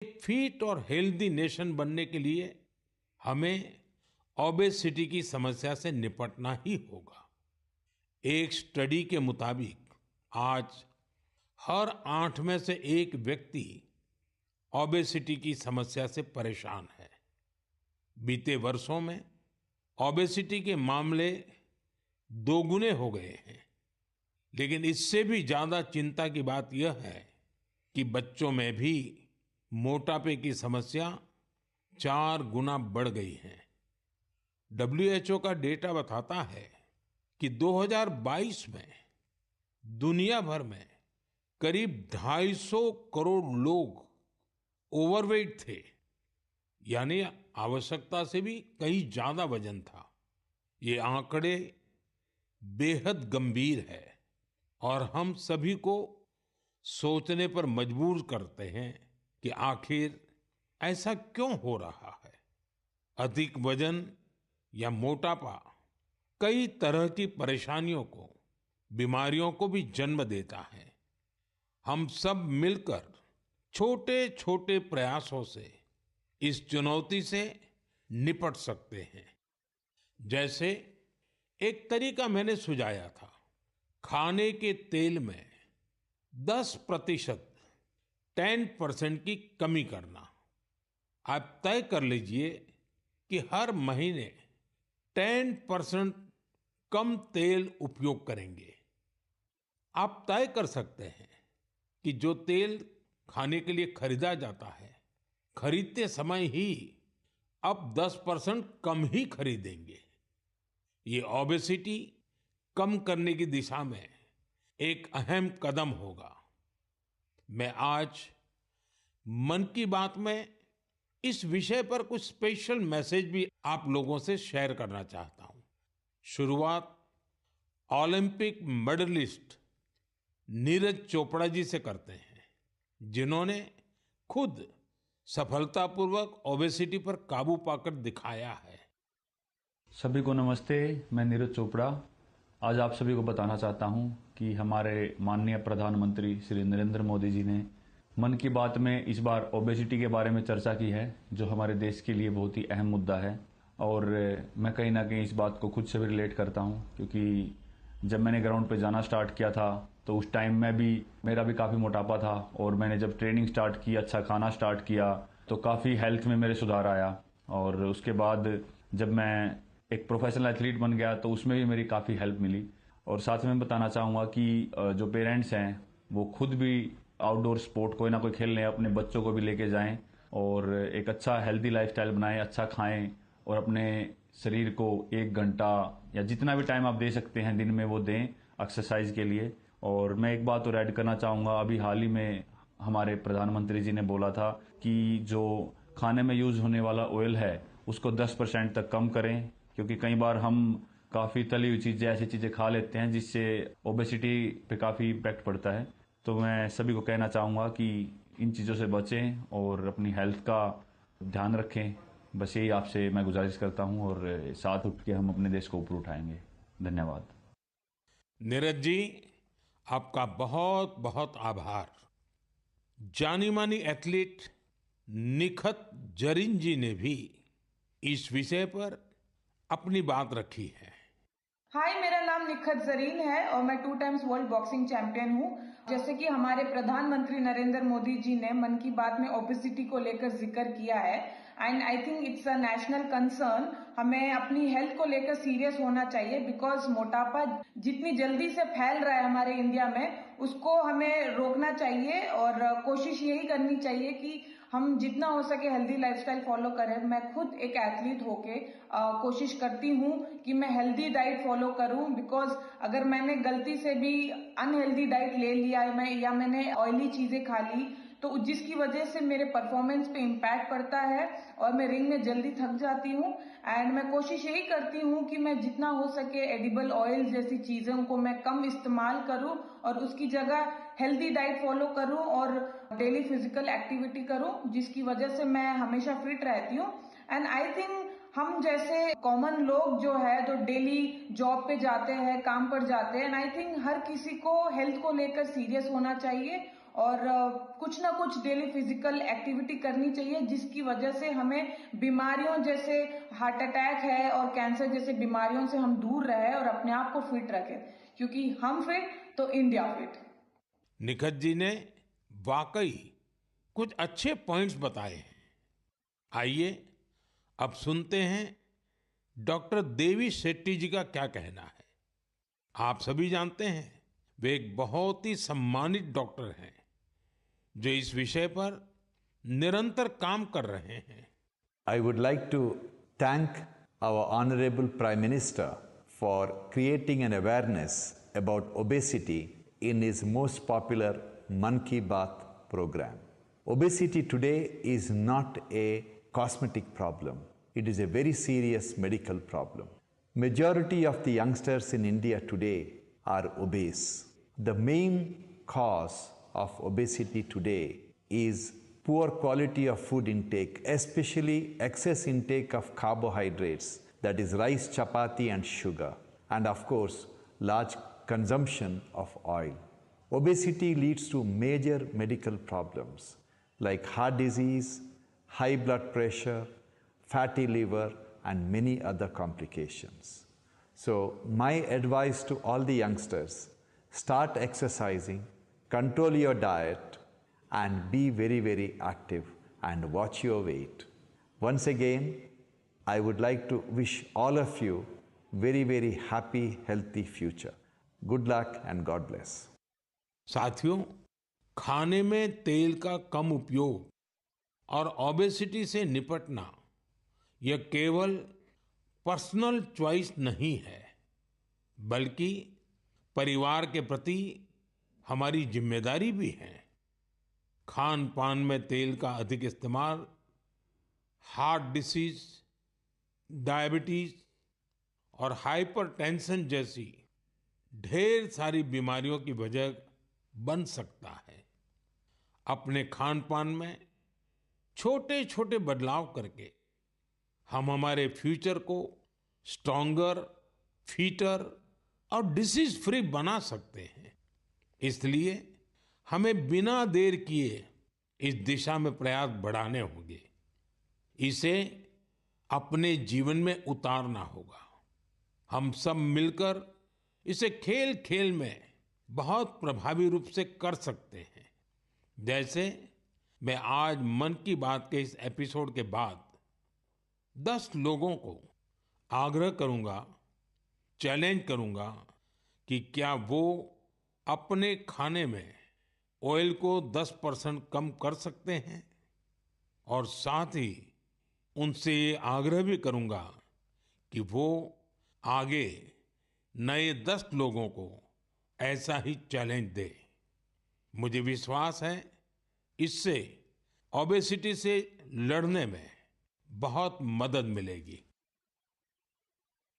एक फिट और healthy nation बनने के लिए हमें ओबेसिटी की समस्या से निपटना ही होगा। एक स्टडी के मुताबिक आज हर 8 में से एक व्यक्ति ओबेसिटी की समस्या से परेशान है। बीते वर्षों में ओबेसिटी के मामले दोगुने हो गए हैं। लेकिन इससे भी ज्यादा चिंता की बात यह है कि बच्चों में भी मोटापे की समस्या 4 गुना बढ़ गई है। WHO का डेटा बताता है कि 2022 में दुनिया भर में करीब 250 करोड़ लोग ओवरवेट थे, यानी आवश्यकता से भी कहीं ज्यादा वजन था। ये आंकड़े बेहद गंभीर है और हम सभी को सोचने पर मजबूर करते हैं कि आखिर ऐसा क्यों हो रहा है। अधिक वजन या मोटापा कई तरह की परेशानियों को, बीमारियों को भी जन्म देता है। हम सब मिलकर छोटे छोटे प्रयासों से इस चुनौती से निपट सकते हैं। जैसे एक तरीका मैंने सुझाया था, खाने के तेल में 10% 10% की कमी करना। आप तय कर लीजिए कि हर महीने 10% कम तेल उपयोग करेंगे। आप तय कर सकते हैं कि जो तेल खाने के लिए खरीदा जाता है, खरीदते समय ही अब 10% कम ही खरीदेंगे। ये ओबेसिटी कम करने की दिशा में एक अहम कदम होगा। मैं आज मन की बात में इस विषय पर कुछ स्पेशल मैसेज भी आप लोगों से शेयर करना चाहता हूं। शुरुआत ओलंपिक मेडलिस्ट नीरज चोपड़ा जी से करते हैं, जिन्होंने खुद सफलतापूर्वक ओबेसिटी पर काबू पाकर दिखाया है। सभी को नमस्ते, मैं नीरज चोपड़ा आज आप सभी को बताना चाहता हूं कि हमारे माननीय प्रधानमंत्री श्री नरेंद्र मोदी जी ने मन की बात में इस बार ओबेसिटी के बारे में चर्चा की है, जो हमारे देश के लिए बहुत ही अहम मुद्दा है। और मैं कहीं ना कहीं इस बात को खुद से भी रिलेट करता हूं, क्योंकि जब मैंने ग्राउंड पे जाना स्टार्ट किया था तो उस टाइम में भी मेरा भी काफ़ी मोटापा था, और मैंने जब ट्रेनिंग स्टार्ट की, अच्छा खाना स्टार्ट किया, तो काफ़ी हेल्थ में मेरे सुधार आया। और उसके बाद जब मैं एक प्रोफेशनल एथलीट बन गया तो उसमें भी मेरी काफ़ी हेल्प मिली। और साथ में बताना चाहूँगा कि जो पेरेंट्स हैं वो खुद भी आउटडोर स्पोर्ट कोई ना कोई खेल लें, अपने बच्चों को भी लेके जाएं और एक अच्छा हेल्दी लाइफस्टाइल बनाएं, अच्छा खाएं और अपने शरीर को 1 घंटा या जितना भी टाइम आप दे सकते हैं दिन में वो दें एक्सरसाइज के लिए। और मैं एक बात और ऐड करना चाहूँगा, अभी हाल ही में हमारे प्रधानमंत्री जी ने बोला था कि जो खाने में यूज होने वाला ऑयल है उसको 10% तक कम करें, क्योंकि कई बार हम काफ़ी तली हुई चीज़ें, ऐसी चीज़ें खा लेते हैं जिससे ओबेसिटी पे काफ़ी इम्पैक्ट पड़ता है। तो मैं सभी को कहना चाहूँगा कि इन चीज़ों से बचें और अपनी हेल्थ का ध्यान रखें। बस यही आपसे मैं गुजारिश करता हूँ और साथ उठ के हम अपने देश को ऊपर उठाएंगे। धन्यवाद। नीरज जी, आपका बहुत बहुत आभार। जानी मानी एथलीट निखत जरीन जी ने भी इस विषय पर अपनी बात रखी है। हाय, मेरा नाम निखत जरीन है और मैं 2 टाइम्स वर्ल्ड बॉक्सिंग चैंपियन हूँ। जैसे कि हमारे प्रधानमंत्री नरेंद्र मोदी जी ने मन की बात में ओबेसिटी को लेकर जिक्र किया है, and I think it's a national concern. हमें अपनी हेल्थ को लेकर सीरियस होना चाहिए, बिकॉज मोटापा जितनी जल्दी से फैल रहा है हमारे इंडिया में, उसको हमें रोकना चाहिए और कोशिश यही करनी चाहिए कि हम जितना हो सके हेल्दी लाइफस्टाइल फॉलो करें। मैं खुद एक एथलीट होके कोशिश करती हूँ कि मैं हेल्दी डाइट फॉलो करूँ, बिकॉज अगर मैंने गलती से भी अनहेल्दी डाइट ले लिया है या मैंने ऑयली चीजें खा ली, तो जिसकी वजह से मेरे परफॉर्मेंस पे इम्पैक्ट पड़ता है और मैं रिंग में जल्दी थक जाती हूँ। एंड मैं कोशिश यही करती हूँ कि मैं जितना हो सके एडिबल ऑयल जैसी चीजों को मैं कम इस्तेमाल करूँ और उसकी जगह हेल्दी डाइट फॉलो करूँ और डेली फिजिकल एक्टिविटी करूँ, जिसकी वजह से मैं हमेशा फिट रहती हूँ। एंड आई थिंक हम जैसे कॉमन लोग जो है तो डेली जॉब पे जाते हैं, काम पर जाते हैं, एंड आई थिंक हर किसी को हेल्थ को लेकर सीरियस होना चाहिए और कुछ ना कुछ डेली फिजिकल एक्टिविटी करनी चाहिए, जिसकी वजह से हमें बीमारियों जैसे हार्ट अटैक है और कैंसर जैसे बीमारियों से हम दूर रहे और अपने आप को फिट रखें, क्योंकि हम फिट तो इंडिया फिट। निखत जी ने वाकई कुछ अच्छे पॉइंट्स बताए हैं। आइए अब सुनते हैं डॉक्टर देवी शेट्टी जी का क्या कहना है। आप सभी जानते हैं वे एक बहुत ही सम्मानित डॉक्टर हैं जो इस विषय पर निरंतर काम कर रहे हैं। I would like to thank our Honorable Prime Minister for creating an awareness about obesity in his most popular Man Ki Baat program. Obesity today is not a cosmetic problem. It is a very serious medical problem. Majority of the youngsters in India today are obese. The main cause of obesity today is poor quality of food intake, especially excess intake of carbohydrates, that is rice, chapati and sugar, and of course large consumption of oil. Obesity leads to major medical problems like heart disease, high blood pressure, fatty liver and many other complications. So my advice to all the youngsters, start exercising, control your diet and be very, very active and watch your weight. Once again, I would like to wish all of you very, very happy, healthy future. Good luck and God bless. साथियों, खाने में तेल का कम उपयोग और obesity से निपटना यह केवल पर्सनल चॉइस नहीं है, बल्कि परिवार के प्रति हमारी जिम्मेदारी भी है। खान पान में तेल का अधिक इस्तेमाल हार्ट डिसीज, डायबिटीज और हाइपरटेंशन जैसी ढेर सारी बीमारियों की वजह बन सकता है। अपने खान पान में छोटे छोटे बदलाव करके हम हमारे फ्यूचर को स्ट्रॉन्गर, फिटर और डिसीज फ्री बना सकते हैं। इसलिए हमें बिना देर किए इस दिशा में प्रयास बढ़ाने होंगे। इसे अपने जीवन में उतारना होगा। हम सब मिलकर इसे खेल खेल में बहुत प्रभावी रूप से कर सकते हैं। जैसे मैं आज मन की बात के इस एपिसोड के बाद 10 लोगों को आग्रह करूंगा, चैलेंज करूंगा कि क्या वो अपने खाने में ऑयल को 10% कम कर सकते हैं, और साथ ही उनसे ये आग्रह भी करूंगा कि वो आगे नए 10 लोगों को ऐसा ही चैलेंज दे। मुझे विश्वास है इससे ओबेसिटी से लड़ने में बहुत मदद मिलेगी।